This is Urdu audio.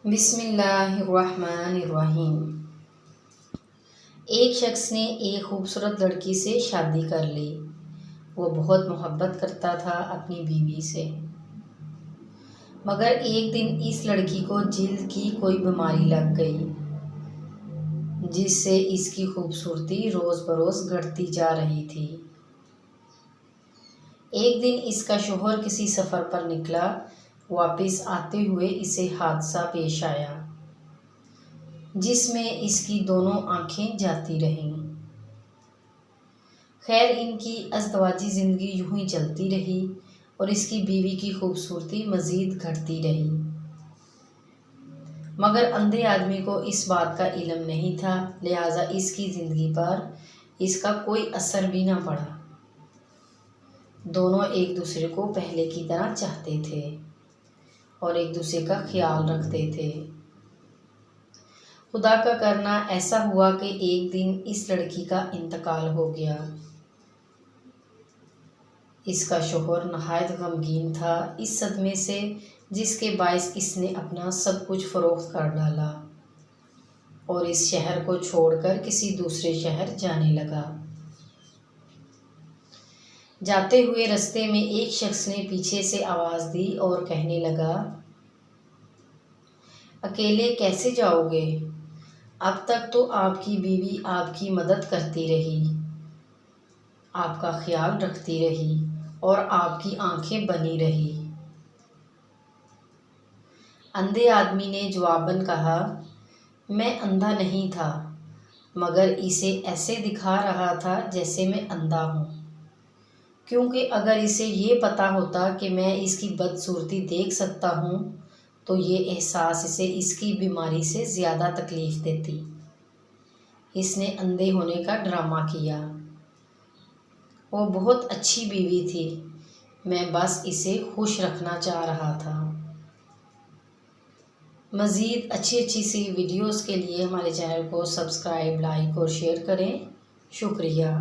بسم اللہ الرحمن الرحیم۔ ایک شخص نے ایک خوبصورت لڑکی سے شادی کر لی۔ وہ بہت محبت کرتا تھا اپنی بیوی سے، مگر ایک دن اس لڑکی کو جلد کی کوئی بیماری لگ گئی، جس سے اس کی خوبصورتی روز بروز گھٹتی جا رہی تھی۔ ایک دن اس کا شوہر کسی سفر پر نکلا، واپس آتے ہوئے اسے حادثہ پیش آیا جس میں اس کی دونوں آنکھیں جاتی رہیں۔ خیر، ان کی ازدواجی زندگی یوں ہی چلتی رہی اور اس کی بیوی کی خوبصورتی مزید گھٹتی رہی، مگر اندھے آدمی کو اس بات کا علم نہیں تھا، لہٰذا اس کی زندگی پر اس کا کوئی اثر بھی نہ پڑا۔ دونوں ایک دوسرے کو پہلے کی طرح چاہتے تھے اور ایک دوسرے کا خیال رکھتے تھے۔ خدا کا کرنا ایسا ہوا کہ ایک دن اس لڑکی کا انتقال ہو گیا۔ اس کا شوہر نہایت غمگین تھا اس صدمے سے، جس کے باعث اس نے اپنا سب کچھ فروخت کر ڈالا اور اس شہر کو چھوڑ کر کسی دوسرے شہر جانے لگا۔ جاتے ہوئے رستے میں ایک شخص نے پیچھے سے آواز دی اور کہنے لگا، اکیلے کیسے جاؤ گے؟ اب تک تو آپ کی بیوی آپ کی مدد کرتی رہی، آپ کا خیال رکھتی رہی اور آپ کی آنکھیں بنی رہی۔ اندھے آدمی نے جواباً کہا، میں اندھا نہیں تھا، مگر اسے ایسے دکھا رہا تھا جیسے میں اندھا ہوں، کیونکہ اگر اسے یہ پتہ ہوتا کہ میں اس کی بدصورتی دیکھ سکتا ہوں تو یہ احساس اسے اس کی بیماری سے زیادہ تکلیف دیتی۔ اس نے اندھے ہونے کا ڈرامہ کیا۔ وہ بہت اچھی بیوی تھی، میں بس اسے خوش رکھنا چاہ رہا تھا۔ مزید اچھی سی ویڈیوز کے لیے ہمارے چینل کو سبسکرائب، لائک اور شیئر کریں۔ شکریہ۔